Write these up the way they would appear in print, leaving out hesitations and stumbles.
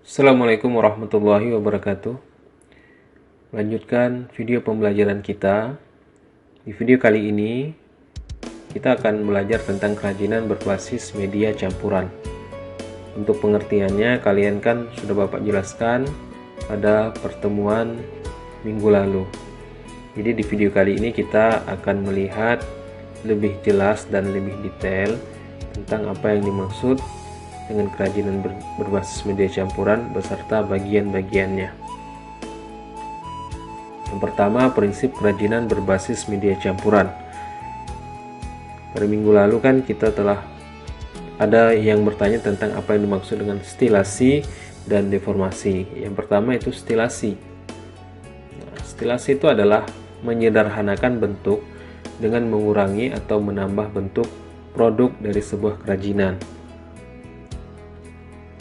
Assalamualaikum warahmatullahi wabarakatuh. Lanjutkan video pembelajaran kita. Di video kali ini kita akan belajar tentang kerajinan berbasis media campuran. Untuk pengertiannya kalian kan sudah Bapak jelaskan pada pertemuan minggu lalu. Jadi di video kali ini kita akan melihat lebih jelas dan lebih detail tentang apa yang dimaksud dengan kerajinan berbasis media campuran beserta bagian-bagiannya. Yang pertama, prinsip kerajinan berbasis media campuran. Pada minggu lalu kan kita telah ada yang bertanya tentang apa yang dimaksud dengan stilasi dan deformasi. Yang pertama itu stilasi. Stilasi itu adalah menyederhanakan bentuk dengan mengurangi atau menambah bentuk produk dari sebuah kerajinan.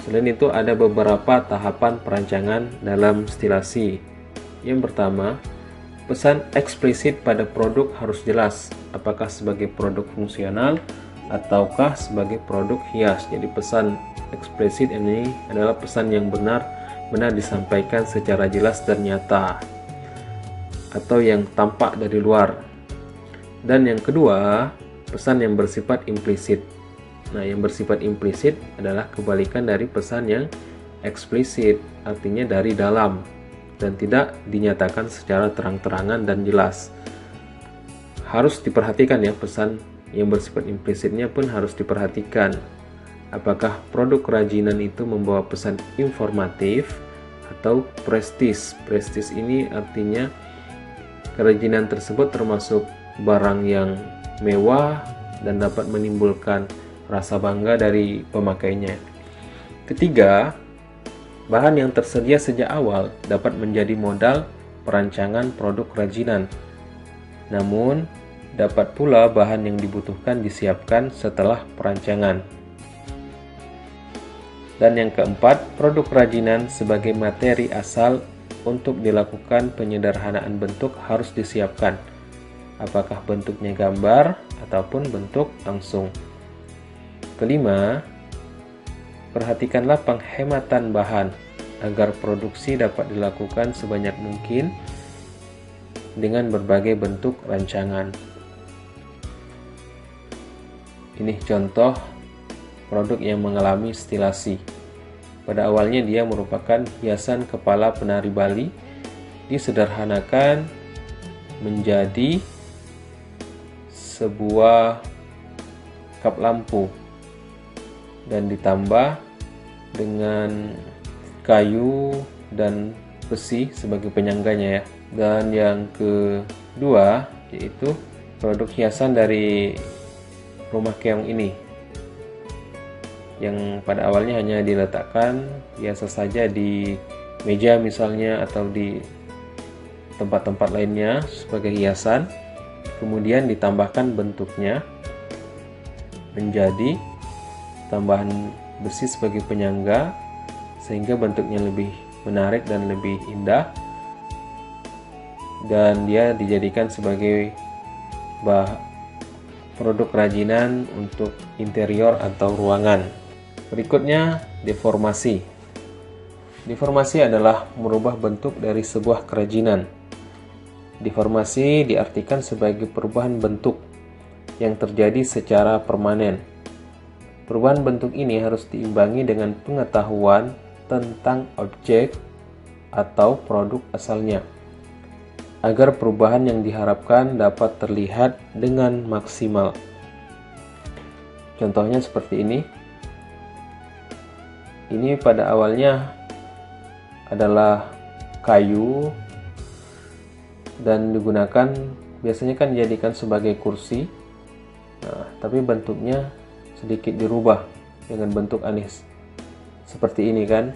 Selain itu ada beberapa tahapan perancangan dalam stilasi. Yang pertama, pesan eksplisit pada produk harus jelas, apakah sebagai produk fungsional ataukah sebagai produk hias. Jadi pesan eksplisit ini adalah pesan yang benar-benar disampaikan secara jelas dan nyata, atau yang tampak dari luar. Dan yang kedua, pesan yang bersifat implisit. Nah, yang bersifat implisit adalah kebalikan dari pesan yang eksplisit, artinya dari dalam dan tidak dinyatakan secara terang-terangan dan jelas. Harus diperhatikan ya, pesan yang bersifat implisitnya pun harus diperhatikan. Apakah produk kerajinan itu membawa pesan informatif atau prestis. Prestis ini artinya kerajinan tersebut termasuk barang yang mewah dan dapat menimbulkan rasa bangga dari pemakainya. Ketiga, bahan yang tersedia sejak awal dapat menjadi modal perancangan produk kerajinan. Namun, dapat pula bahan yang dibutuhkan disiapkan setelah perancangan. Dan yang keempat, produk kerajinan sebagai materi asal untuk dilakukan penyederhanaan bentuk harus disiapkan. Apakah bentuknya gambar ataupun bentuk langsung. Kelima, perhatikanlah penghematan bahan agar produksi dapat dilakukan sebanyak mungkin dengan berbagai bentuk rancangan. Ini contoh produk yang mengalami stilasi. Pada awalnya dia merupakan hiasan kepala penari Bali, disederhanakan menjadi sebuah kap lampu dan ditambah dengan kayu dan besi sebagai penyangganya ya. Dan yang kedua yaitu produk hiasan dari rumah keong ini, yang pada awalnya hanya diletakkan biasa saja di meja misalnya atau di tempat-tempat lainnya sebagai hiasan, kemudian ditambahkan bentuknya menjadi tambahan besi sebagai penyangga sehingga bentuknya lebih menarik dan lebih indah, dan dia dijadikan sebagai produk kerajinan untuk interior atau ruangan. Berikutnya, deformasi. Deformasi adalah merubah bentuk dari sebuah kerajinan. Deformasi diartikan sebagai perubahan bentuk yang terjadi secara permanen. Perubahan bentuk ini harus diimbangi dengan pengetahuan tentang objek atau produk asalnya, agar perubahan yang diharapkan dapat terlihat dengan maksimal. Contohnya seperti ini. Ini pada awalnya adalah kayu dan digunakan, biasanya kan dijadikan sebagai kursi. Nah, tapi bentuknya sedikit dirubah dengan bentuk aneh seperti ini kan.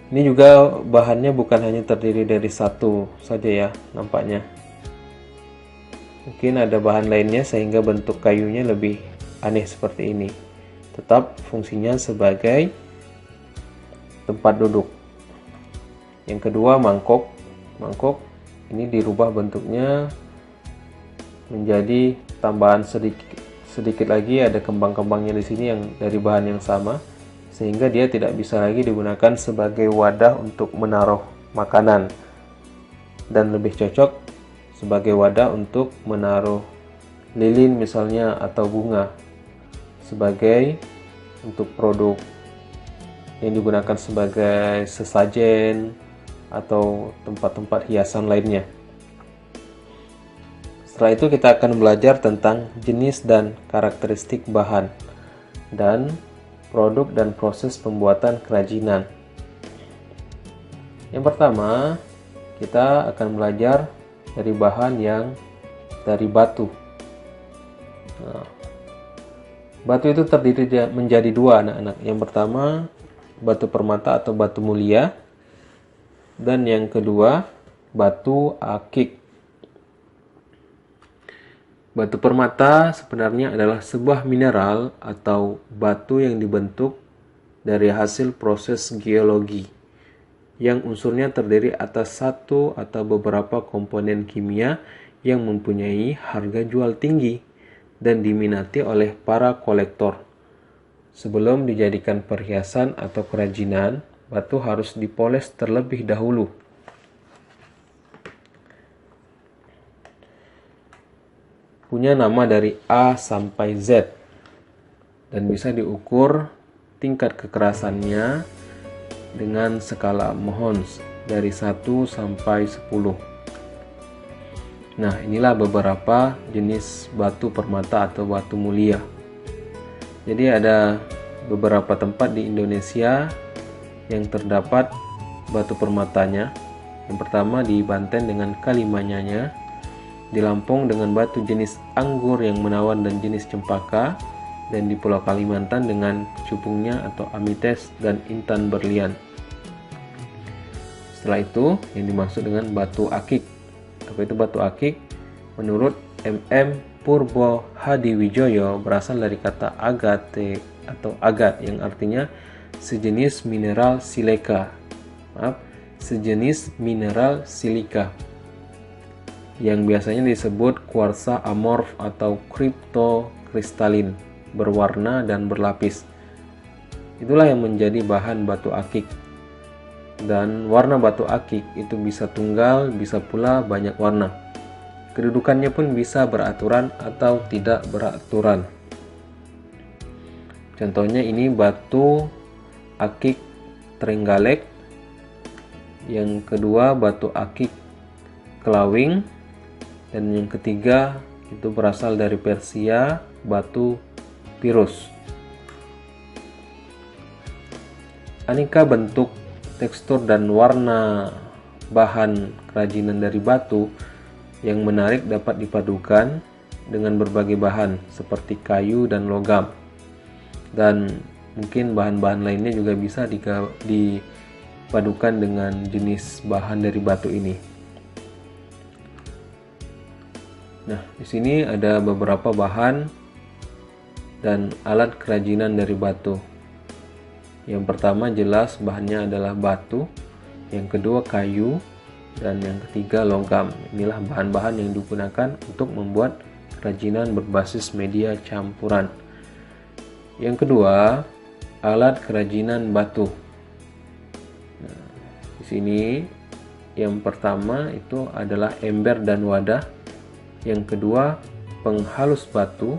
Ini juga bahannya bukan hanya terdiri dari satu saja ya nampaknya. Mungkin ada bahan lainnya sehingga bentuk kayunya lebih aneh seperti ini. Tetap fungsinya sebagai tempat duduk. Yang kedua, mangkok. Mangkok ini dirubah bentuknya menjadi tambahan sedikit lagi, ada kembang-kembangnya di sini yang dari bahan yang sama sehingga dia tidak bisa lagi digunakan sebagai wadah untuk menaruh makanan, dan lebih cocok sebagai wadah untuk menaruh lilin misalnya atau bunga, sebagai untuk produk yang digunakan sebagai sesajen atau tempat-tempat hiasan lainnya. Setelah itu kita akan belajar tentang jenis dan karakteristik bahan dan produk dan proses pembuatan kerajinan. Yang pertama, kita akan belajar dari bahan yang dari batu. Nah, batu itu terdiri menjadi dua, anak-anak. Yang pertama, batu permata atau batu mulia, dan yang kedua, batu akik. Batu permata sebenarnya adalah sebuah mineral atau batu yang dibentuk dari hasil proses geologi, yang unsurnya terdiri atas satu atau beberapa komponen kimia yang mempunyai harga jual tinggi dan diminati oleh para kolektor. Sebelum dijadikan perhiasan atau kerajinan, batu harus dipoles terlebih dahulu. Punya nama dari A sampai Z dan bisa diukur tingkat kekerasannya dengan skala Mohs dari 1 sampai 10. Nah, inilah beberapa jenis batu permata atau batu mulia. Jadi ada beberapa tempat di Indonesia yang terdapat batu permatanya. Yang pertama di Banten dengan Kalimanyanya, di Lampung dengan batu jenis anggur yang menawan dan jenis cempaka, dan di Pulau Kalimantan dengan cupungnya atau amites dan intan berlian. Setelah itu yang dimaksud dengan batu akik. Apa itu batu akik? Menurut MM Purbo Hadiwijoyo, berasal dari kata agate atau agat yang artinya sejenis mineral silika. Sejenis mineral silika yang biasanya disebut kuarsa amorf atau kriptokristalin, berwarna dan berlapis. Itulah yang menjadi bahan batu akik. Dan warna batu akik itu bisa tunggal, bisa pula banyak warna. Kedudukannya pun bisa beraturan atau tidak beraturan. Contohnya ini batu akik Trenggalek. Yang kedua batu akik Kelawing. Dan yang ketiga itu berasal dari Persia, batu Pirus. Aneka bentuk, tekstur dan warna bahan kerajinan dari batu yang menarik dapat dipadukan dengan berbagai bahan seperti kayu dan logam. Dan mungkin bahan-bahan lainnya juga bisa dipadukan dengan jenis bahan dari batu ini. Nah, di sini ada beberapa bahan dan alat kerajinan dari batu. Yang pertama jelas bahannya adalah batu, yang kedua kayu, dan yang ketiga logam. Inilah bahan-bahan yang digunakan untuk membuat kerajinan berbasis media campuran. Yang kedua, alat kerajinan batu. Nah, di sini yang pertama itu adalah ember dan wadah. Yang kedua, penghalus batu,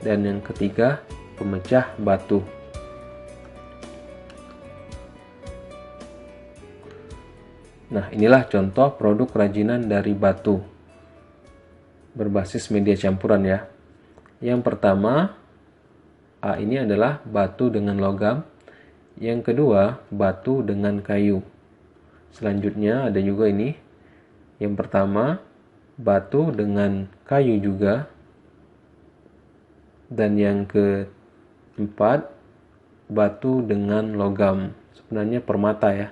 dan yang ketiga, pemecah batu. Nah, inilah contoh produk kerajinan dari batu berbasis media campuran ya. Yang pertama, A ini adalah batu dengan logam. Yang kedua, batu dengan kayu. Selanjutnya ada juga ini. Yang pertama, batu dengan kayu juga, dan yang keempat batu dengan logam, sebenarnya permata ya,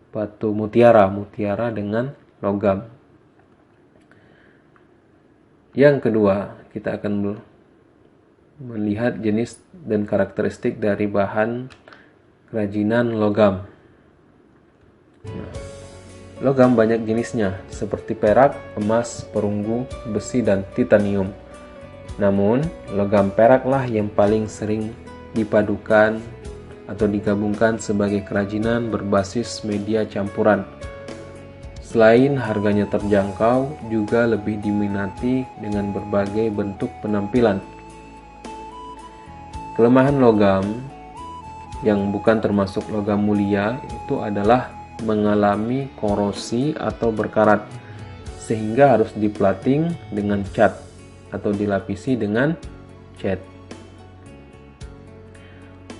batu mutiara dengan logam. Yang kedua, kita akan melihat jenis dan karakteristik dari bahan kerajinan logam. Logam banyak jenisnya, seperti perak, emas, perunggu, besi, dan titanium. Namun, logam peraklah yang paling sering dipadukan atau digabungkan sebagai kerajinan berbasis media campuran. Selain harganya terjangkau, juga lebih diminati dengan berbagai bentuk penampilan. Kelemahan logam yang bukan termasuk logam mulia itu adalah mengalami korosi atau berkarat, sehingga harus diplating dengan cat atau dilapisi dengan cat.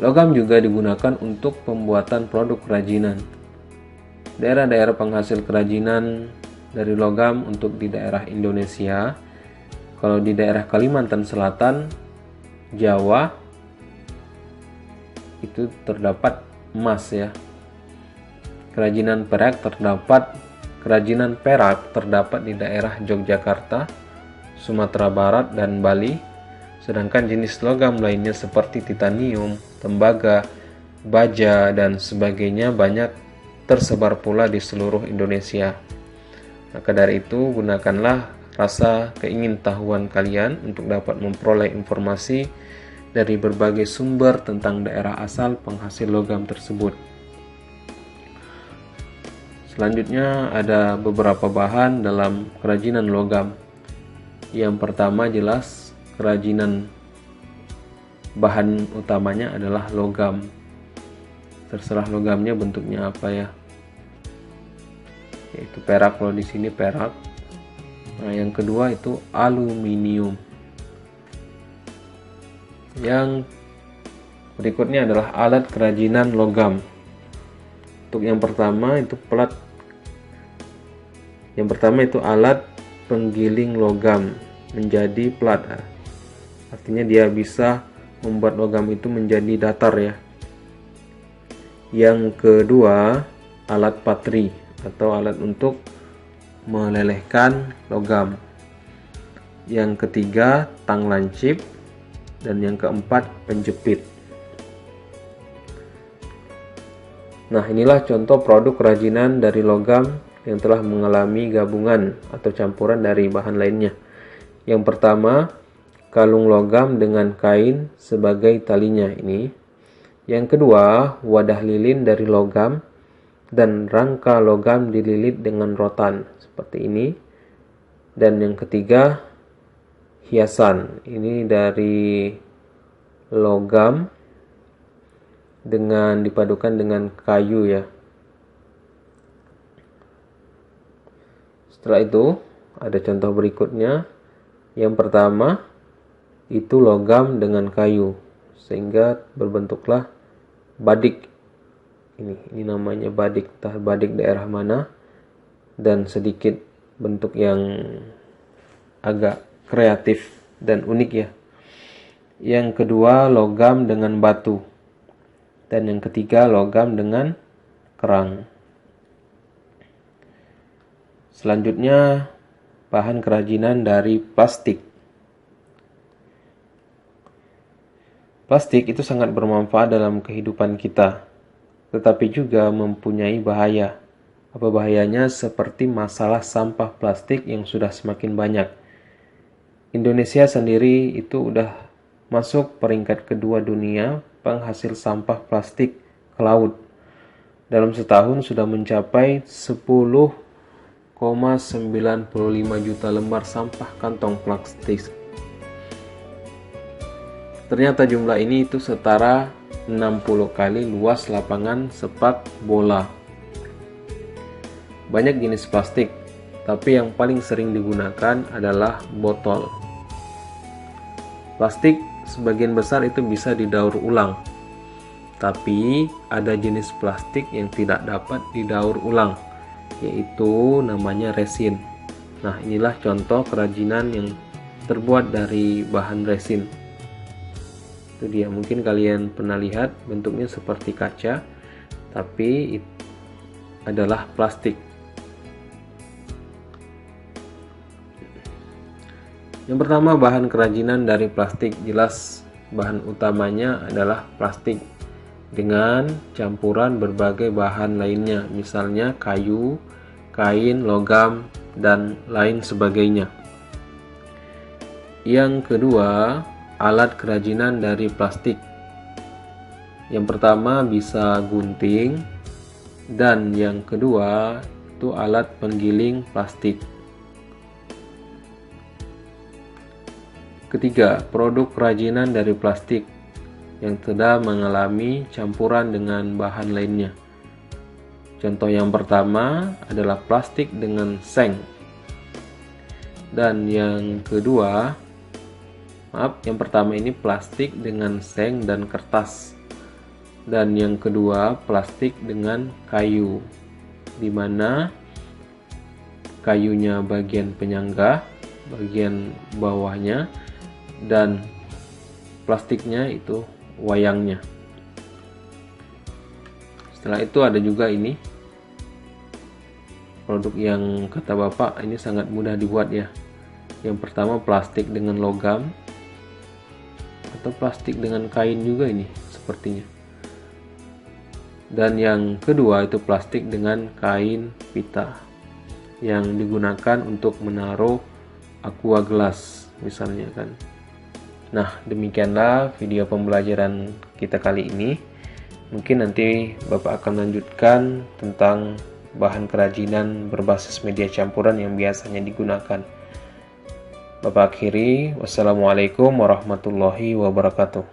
Logam juga digunakan untuk pembuatan produk kerajinan. Daerah-daerah penghasil kerajinan dari logam untuk di daerah Indonesia, kalau di daerah Kalimantan Selatan, Jawa, itu terdapat emas ya. Kerajinan perak terdapat di daerah Yogyakarta, Sumatera Barat, dan Bali. Sedangkan jenis logam lainnya seperti titanium, tembaga, baja, dan sebagainya banyak tersebar pula di seluruh Indonesia. Maka dari itu, gunakanlah rasa keingintahuan kalian untuk dapat memperoleh informasi dari berbagai sumber tentang daerah asal penghasil logam tersebut. Selanjutnya ada beberapa bahan dalam kerajinan logam. Yang pertama jelas kerajinan bahan utamanya adalah logam. Terserah logamnya bentuknya apa ya. Yaitu perak, kalau di sini perak. Nah, yang kedua itu aluminium. Yang berikutnya adalah alat kerajinan logam. Untuk yang pertama itu alat penggiling logam menjadi plat. Artinya dia bisa membuat logam itu menjadi datar ya. Yang kedua, alat patri atau alat untuk melelehkan logam. Yang ketiga, tang lancip. Dan yang keempat, penjepit. Nah, inilah contoh produk kerajinan dari logam yang telah mengalami gabungan atau campuran dari bahan lainnya. Yang pertama, kalung logam dengan kain sebagai talinya ini. Yang kedua, wadah lilin dari logam dan rangka logam dililit dengan rotan seperti ini. Dan yang ketiga, hiasan. Ini dari logam dengan dipadukan dengan kayu ya. Setelah itu, ada contoh berikutnya. Yang pertama, itu logam dengan kayu, sehingga berbentuklah badik. Ini namanya badik, entah badik daerah mana, dan sedikit bentuk yang agak kreatif dan unik ya. Yang kedua, logam dengan batu. Dan yang ketiga, logam dengan kerang. Selanjutnya, bahan kerajinan dari plastik. Plastik itu sangat bermanfaat dalam kehidupan kita, tetapi juga mempunyai bahaya. Apa bahayanya? Seperti masalah sampah plastik yang sudah semakin banyak. Indonesia sendiri itu udah masuk peringkat kedua dunia penghasil sampah plastik ke laut. Dalam setahun sudah mencapai 10,95 juta lembar sampah kantong plastik. Ternyata jumlah ini itu setara 60 kali luas lapangan sepak bola. Banyak jenis plastik, tapi yang paling sering digunakan adalah botol. Plastik sebagian besar itu bisa didaur ulang, tapi ada jenis plastik yang tidak dapat didaur ulang, yaitu namanya resin. Nah, inilah contoh kerajinan yang terbuat dari bahan resin. Itu dia, mungkin kalian pernah lihat bentuknya seperti kaca, tapi itu adalah plastik. Yang pertama, bahan kerajinan dari plastik. Jelas bahan utamanya adalah plastik dengan campuran berbagai bahan lainnya, misalnya kayu, kain, logam, dan lain sebagainya. Yang kedua, alat kerajinan dari plastik. Yang pertama bisa gunting, dan yang kedua itu alat penggiling plastik. Ketiga, produk kerajinan dari plastik yang tidak mengalami campuran dengan bahan lainnya. Contoh yang pertama adalah plastik dengan seng. Dan yang kedua, yang pertama ini plastik dengan seng dan kertas. Dan yang kedua plastik dengan kayu, di mana kayunya bagian penyangga, bagian bawahnya, dan plastiknya itu wayangnya. Setelah itu ada juga ini produk yang kata Bapak ini sangat mudah dibuat ya. Yang pertama plastik dengan logam, atau plastik dengan kain juga ini sepertinya. Dan yang kedua itu plastik dengan kain pita yang digunakan untuk menaruh aqua gelas misalnya kan. Nah, demikianlah video pembelajaran kita kali ini. Mungkin nanti Bapak akan lanjutkan tentang bahan kerajinan berbasis media campuran yang biasanya digunakan. Bapak akhiri, wassalamualaikum warahmatullahi wabarakatuh.